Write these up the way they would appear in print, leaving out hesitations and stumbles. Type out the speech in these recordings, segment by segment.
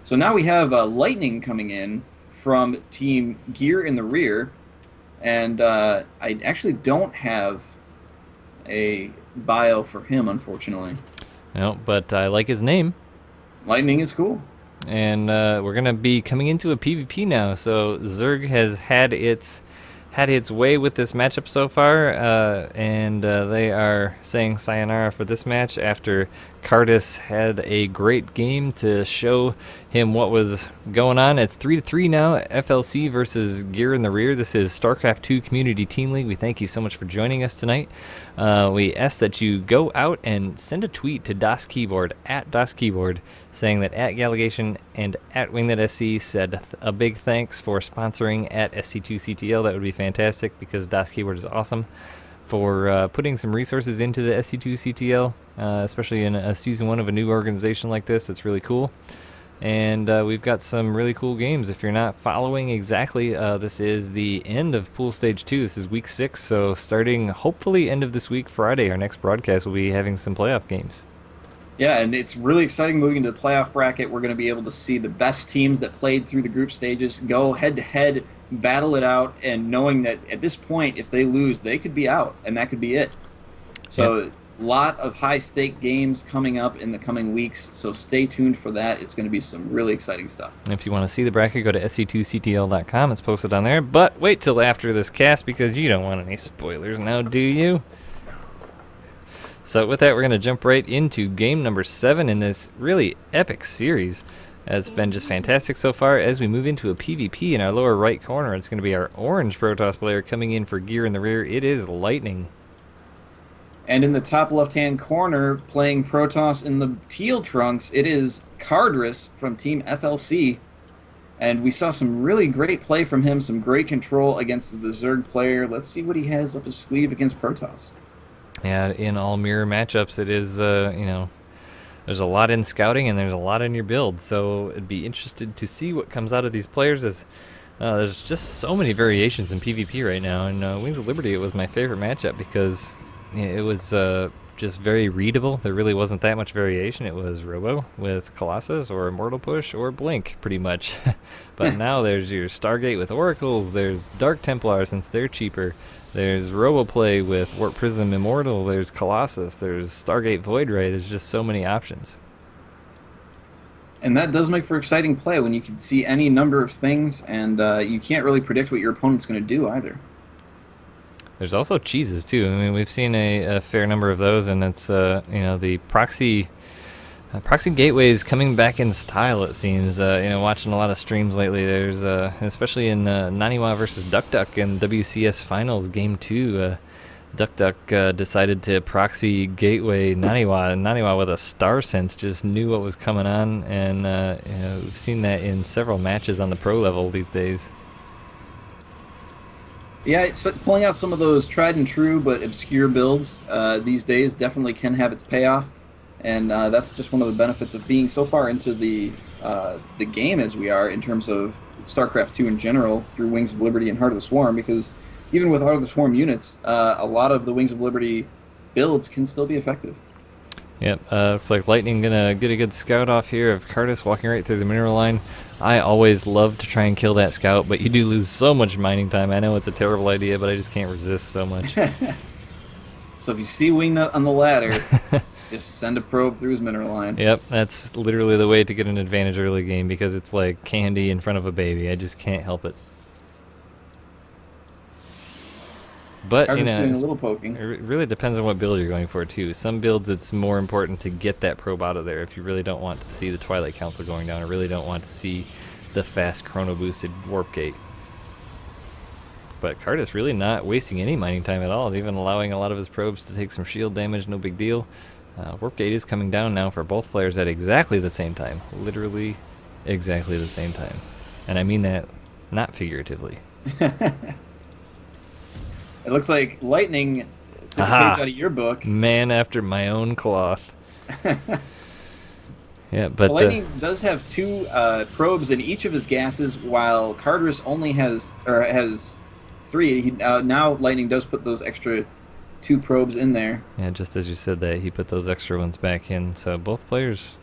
So now we have Lightning coming in from Team Gear in the rear, and I actually don't have a bio for him, unfortunately. No, but I like his name. Lightning is cool. And we're gonna be coming into a PvP now. So Zerg has had its way with this matchup so far, and they are saying sayonara for this match after Cardis had a great game to show him what was going on. It's 3-3 now. fLc versus Gear in the Rear. This is StarCraft 2 Community Team League. We thank you so much for joining us tonight. We ask that you go out and send a tweet to Das Keyboard at Das Keyboard saying that at Galligation and at WingNetSC said a big thanks for sponsoring at SC2CTL. That would be fantastic because Das Keyboard is awesome for putting some resources into the SC2CTL, especially in a season 1 of a new organization like this. It's really cool. And we've got some really cool games. If you're not following exactly, this is the end of Pool Stage 2. This is Week 6, so starting hopefully end of this week, Friday, our next broadcast, will be having some playoff games. Yeah, and it's really exciting moving into the playoff bracket. We're going to be able to see the best teams that played through the group stages go head-to-head, battle it out, and knowing that at this point, if they lose, they could be out, and that could be it. So Yep. a lot of high-stake games coming up in the coming weeks, so stay tuned for that. It's going to be some really exciting stuff. If you want to see the bracket, go to SC2CTL.com. It's posted on there. But wait till after this cast because you don't want any spoilers now, do you? So with that, we're going to jump right into game number 7 in this really epic series. It's been just fantastic so far. As we move into a PvP in our lower right corner, it's going to be our orange Protoss player coming in for Gear in the Rear. It is Lightning. And in the top left-hand corner, playing Protoss in the teal trunks, it is Cardris from Team fLc. And we saw some really great play from him, some great control against the Zerg player. Let's see what he has up his sleeve against Protoss. Yeah, in all mirror matchups, it is, there's a lot in scouting and there's a lot in your build. So it'd be interested to see what comes out of these players as there's just so many variations in PvP right now. And Wings of Liberty, it was my favorite matchup because it was just very readable. There really wasn't that much variation. It was Robo with Colossus or Immortal Push or Blink, pretty much. But now there's your Stargate with Oracles. There's Dark Templar since they're cheaper. There's Roboplay with Warp Prism Immortal. There's Colossus. There's Stargate Void Ray. There's just so many options. And that does make for exciting play when you can see any number of things, and you can't really predict what your opponent's going to do either. There's also cheeses too. I mean, we've seen a fair number of those, and it's the proxy gateways coming back in style. It seems. Watching a lot of streams lately. There's especially in Naniwa versus DuckDuck in WCS Finals Game 2. DuckDuck decided to proxy gateway Naniwa, and Naniwa with a star sense just knew what was coming on, and we've seen that in several matches on the pro level these days. Yeah, pulling out some of those tried and true but obscure builds these days definitely can have its payoff, and that's just one of the benefits of being so far into the game as we are in terms of StarCraft 2 in general through Wings of Liberty and Heart of the Swarm, because even with Heart of the Swarm units, a lot of the Wings of Liberty builds can still be effective. Yep, looks like Lightning gonna get a good scout off here of Cardis walking right through the mineral line. I always love to try and kill that scout, but you do lose so much mining time. I know it's a terrible idea, but I just can't resist so much. So if you see Wingnut on the ladder, just send a probe through his mineral line. Yep, that's literally the way to get an advantage early game because it's like candy in front of a baby. I just can't help it. But Doing a little poking. it really depends on what build you're going for too. Some builds it's more important to get that probe out of there if you really don't want to see the Twilight Council going down or really don't want to see the fast chrono boosted warp gate. But Cardis really not wasting any mining time at all, even allowing a lot of his probes to take some shield damage, no big deal. Warp gate is coming down now for both players at exactly the same time. Literally exactly the same time. And I mean that not figuratively. It looks like Lightning took a page out of your book. Man after my own cloth. Yeah, but Lightning does have two probes in each of his gases, while Cardris only has three. Now Lightning does put those extra two probes in there. yeah, just as you said that, he put those extra ones back in. So both players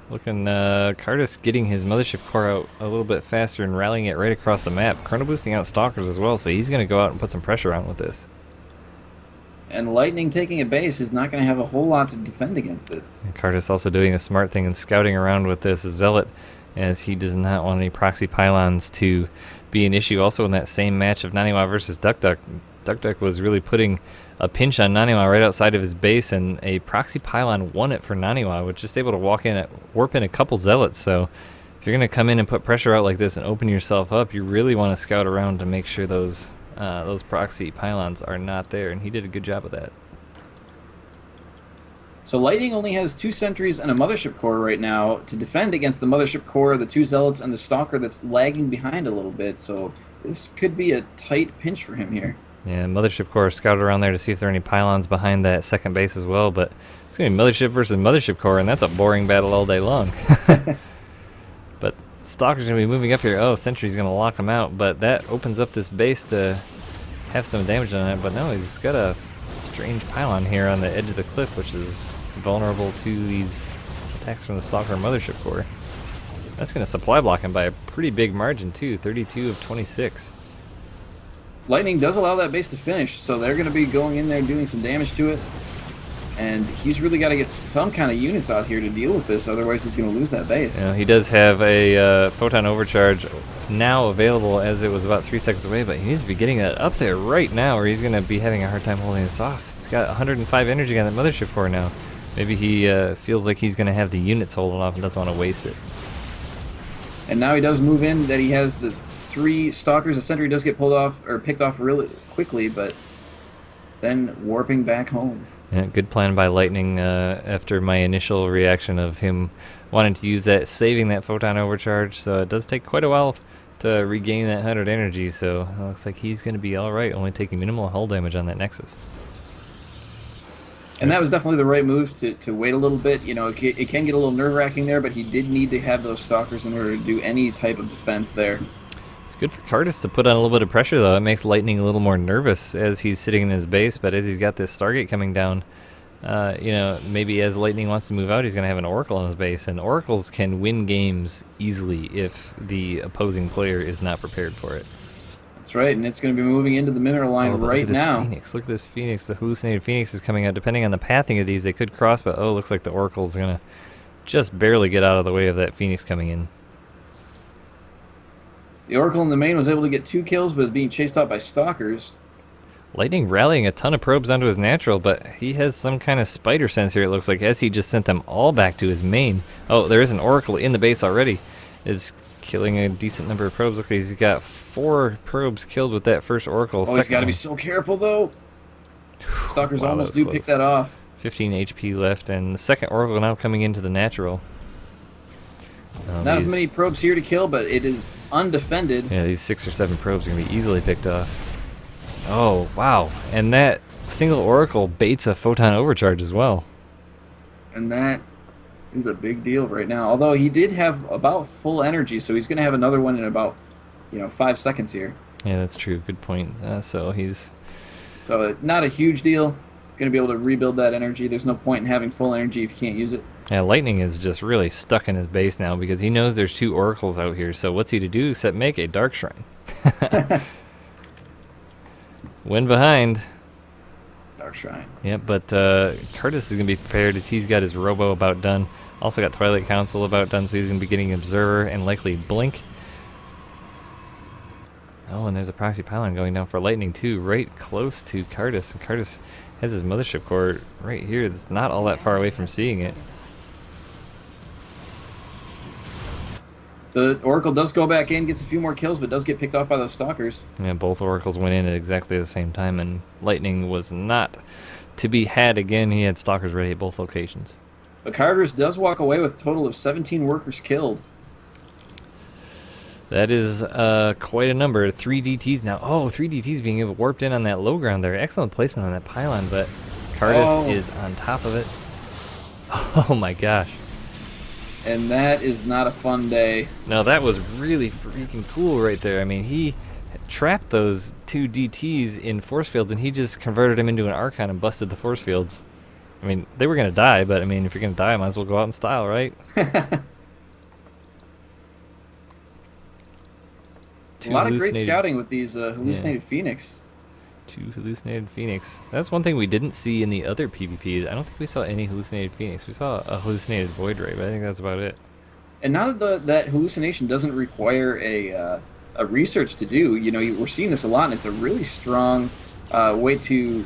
Looking, Cardis getting his mothership core out a little bit faster and rallying it right across the map. Chrono boosting out Stalkers as well, so he's going to go out and put some pressure on with this. And Lightning taking a base is not going to have a whole lot to defend against it. And Cardis also doing a smart thing and scouting around with this Zealot, as he does not want any proxy pylons to be an issue. Also in that same match of Naniwa versus DuckDuck, DuckDuck was really putting a pinch on Naniwa right outside of his base, and a proxy pylon won it for Naniwa, was just able to walk in, warp in a couple Zealots. So if you're going to come in and put pressure out like this and open yourself up, you really want to scout around to make sure those proxy pylons are not there, and he did a good job of that. So Lightning only has 2 sentries and a mothership core right now to defend against the mothership core, the 2 Zealots, and the Stalker that's lagging behind a little bit. So this could be a tight pinch for him here. Yeah, mothership core scouted around there to see if there are any pylons behind that second base as well, but it's going to be mothership versus mothership core, and that's a boring battle all day long. But Stalker's going to be moving up here. Oh, Sentry's going to lock him out, but that opens up this base to have some damage on it. But no, he's got a strange pylon here on the edge of the cliff, which is vulnerable to these attacks from the Stalker mothership core. That's going to supply block him by a pretty big margin too, 32 of 26. Lightning does allow that base to finish, so they're going to be going in there doing some damage to it. And he's really got to get some kind of units out here to deal with this, otherwise he's going to lose that base. Yeah, he does have a photon overcharge now available, as it was about 3 seconds away, but he needs to be getting it up there right now, or he's going to be having a hard time holding this off. He's got 105 energy on the mothership core now. Maybe he feels like he's going to have the units holding off and doesn't want to waste it. And now he does move in that he has the 3 Stalkers. A Sentry does get pulled off, or picked off really quickly, but then warping back home. Yeah, good plan by Lightning after my initial reaction of him wanting to use that, saving that photon overcharge. So it does take quite a while to regain that 100 energy, so it looks like he's going to be alright, only taking minimal hull damage on that Nexus. And that was definitely the right move to wait a little bit. You know, it can get a little nerve-wracking there, but he did need to have those Stalkers in order to do any type of defense there. It's good for Cardis to put on a little bit of pressure, though. It makes Lightning a little more nervous as he's sitting in his base, but as he's got this Stargate coming down, you know, maybe as Lightning wants to move out, he's going to have an Oracle on his base, and Oracles can win games easily if the opposing player is not prepared for it. That's right, and it's going to be moving into the mineral line right now. Phoenix. Look at this Phoenix. The hallucinated Phoenix is coming out. Depending on the pathing of these, they could cross, but oh, looks like the Oracle's going to just barely get out of the way of that Phoenix coming in. The Oracle in the main was able to get 2 kills, but is being chased out by Stalkers. Lightning rallying a ton of probes onto his natural, but he has some kind of spider sense here, it looks like, as he just sent them all back to his main. Oh, there is an Oracle in the base already. It's killing a decent number of probes. Look, he's got 4 probes killed with that first Oracle. Oh, he's got to be so careful, though. Stalkers wow, almost do close. pick that off. 15 HP left, and the second Oracle now coming into the natural. Not as many probes here to kill, but it is undefended. Yeah, these 6 or 7 probes are going to be easily picked off. Oh, wow. And that single Oracle baits a photon overcharge as well. And that is a big deal right now. Although he did have about full energy, so he's going to have another one in about, 5 seconds here. Yeah, that's true. Good point. So not a huge deal. Going to be able to rebuild that energy. There's no point in having full energy if you can't use it. Yeah, Lightning is just really stuck in his base now because he knows there's 2 Oracles out here. So what's he to do except make a Dark Shrine? Win behind. Dark Shrine. Yeah, but Cardis is going to be prepared as he's got his Robo about done. Also got Twilight Council about done, so he's going to be getting Observer and likely Blink. Oh, and there's a Proxy Pylon going down for Lightning too, right close to Cardis. And Cardis has his mothership core right here. It's not all that far away from seeing it. The Oracle does go back in, gets a few more kills, but does get picked off by those Stalkers. Yeah, both Oracles went in at exactly the same time, and Lightning was not to be had again. He had Stalkers ready at both locations. But Carver's does walk away with a total of 17 workers killed. That is quite a number. 3 DTs now. Oh, 3 DTs being able warped in on that low ground there. Excellent placement on that pylon, but Cardis is on top of it. Oh my gosh. And that is not a fun day. No, that was really freaking cool right there. I mean, he trapped those 2 DTs in force fields, and he just converted them into an Archon and busted the force fields. I mean, they were gonna die, but I mean, if you're gonna die, might as well go out in style, right? A lot of great scouting with these hallucinated Phoenix. Two hallucinated Phoenix. That's one thing we didn't see in the other PvPs. I don't think we saw any hallucinated Phoenix. We saw a hallucinated Void Ray, but I think that's about it. And now that that hallucination doesn't require a research to do, you know, we're seeing this a lot, and it's a really strong way to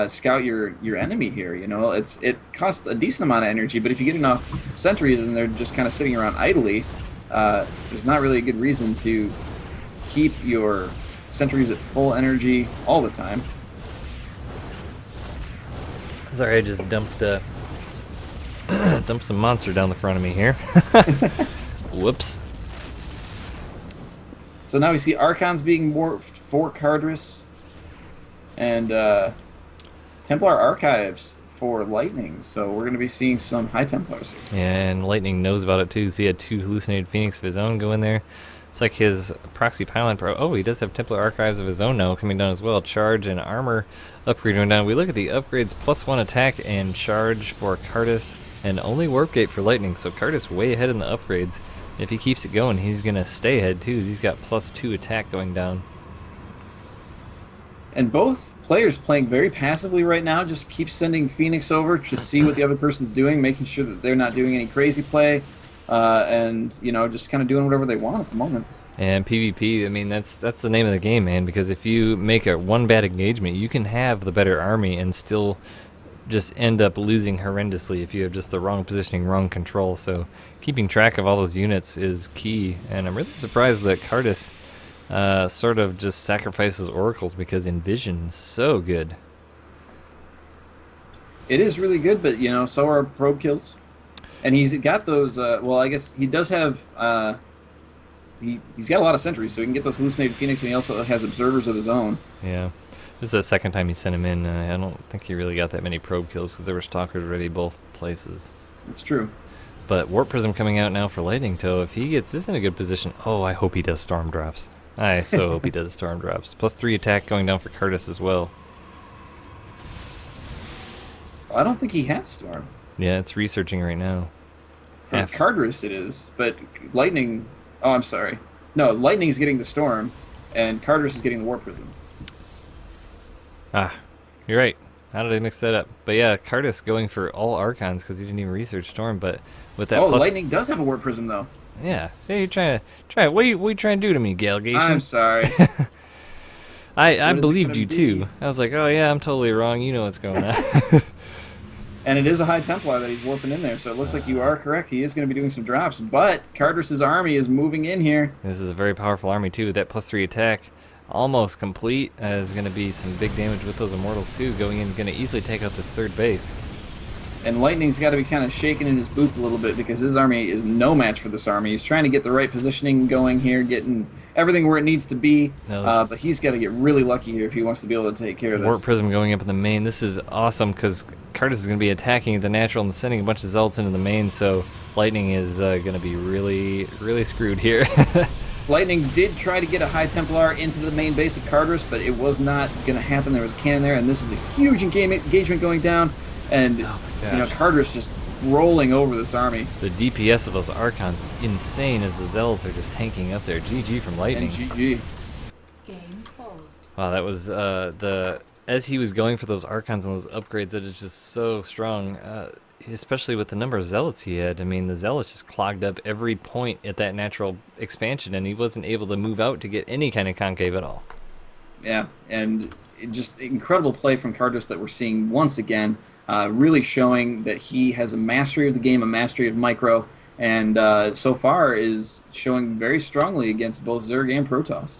scout your enemy here. You know, it costs a decent amount of energy, but if you get enough sentries and they're just kind of sitting around idly, there's not really a good reason to keep your sentries at full energy all the time. Sorry, I just dumped dumped some monster down the front of me here. Whoops. So now we see Archons being morphed for Cardris, and Templar Archives for Lightning. So we're going to be seeing some High Templars here. Yeah, and Lightning knows about it too. So he had two hallucinated Phoenix of his own go in there. It's like his proxy pylon pro. Oh, he does have Templar Archives of his own now coming down as well. Charge and armor upgrade going down. We look at the upgrades: +1 attack and charge for Cardis, and only warp gate for Lightning. So Cardis way ahead in the upgrades. If he keeps it going, he's gonna stay ahead too. He's got +2 attack going down. And both players playing very passively right now. Just keep sending Phoenix over to see what the other person's doing, making sure that they're not doing any crazy play. And you know, just kind of doing whatever they want at the moment. And PvP, I mean, that's the name of the game, man. Because if you make a one bad engagement, you can have the better army and still just end up losing horrendously if you have just the wrong positioning, wrong control. So keeping track of all those units is key. And I'm really surprised that Cardis sort of just sacrifices oracles, because Envision's so good. It is really good, but you know, so are probe kills. And he's got those. Well, I guess he does have. He's got a lot of sentries, so he can get those hallucinated Phoenix, and he also has observers of his own. Yeah, this is the second time he sent him in. I don't think he really got that many probe kills because there were stalkers already both places. It's true. But Warp Prism coming out now for Lightning Toe. If he gets this in a good position, oh, I hope he does Storm Drops. I so hope he does Storm Drops. +3 attack going down for Cardis as well. I don't think he has Storm. Yeah, it's researching right now. For Cardris it is, but Lightning... Oh, I'm sorry. No, Lightning's getting the Storm, and Cardris is getting the Warp Prism. Ah, you're right. How did I mix that up? But yeah, Cardis going for all Archons because he didn't even research Storm, but with that Lightning does have a Warp Prism, though. Yeah, see, you're trying to... What are you trying to do to me, Galgation? I'm sorry. I believed you, too. I was like, oh yeah, I'm totally wrong. You know what's going on. And it is a High Templar that he's warping in there, so it looks like you are correct. He is going to be doing some drops, but Cardris' army is moving in here. This is a very powerful army, too. That +3 attack, almost complete. Is going to be some big damage with those Immortals, too. Going in, going to easily take out this third base. And Lightning's got to be kind of shaking in his boots a little bit because his army is no match for this army. He's trying to get the right positioning going here, getting everything where it needs to be, but he's got to get really lucky here if he wants to be able to take care of this. Warp Prism going up in the main. This is awesome because Cardis is going to be attacking the natural and sending a bunch of Zealots into the main, so Lightning is going to be really, really screwed here. Lightning did try to get a High Templar into the main base of Cardris, but it was not going to happen. There was a cannon there, and this is a huge engagement going down. And you know, Cardris just rolling over this army. The DPS of those Archons is insane as the Zealots are just tanking up there. GG from Lightning. And GG. Game closed. Wow, that was as he was going for those Archons and those upgrades, that is just so strong. Especially with the number of Zealots he had. I mean, the Zealots just clogged up every point at that natural expansion, and he wasn't able to move out to get any kind of concave at all. Yeah, and just incredible play from Cardris that we're seeing once again. Really showing that he has a mastery of the game, a mastery of micro, and so far is showing very strongly against both Zerg and Protoss.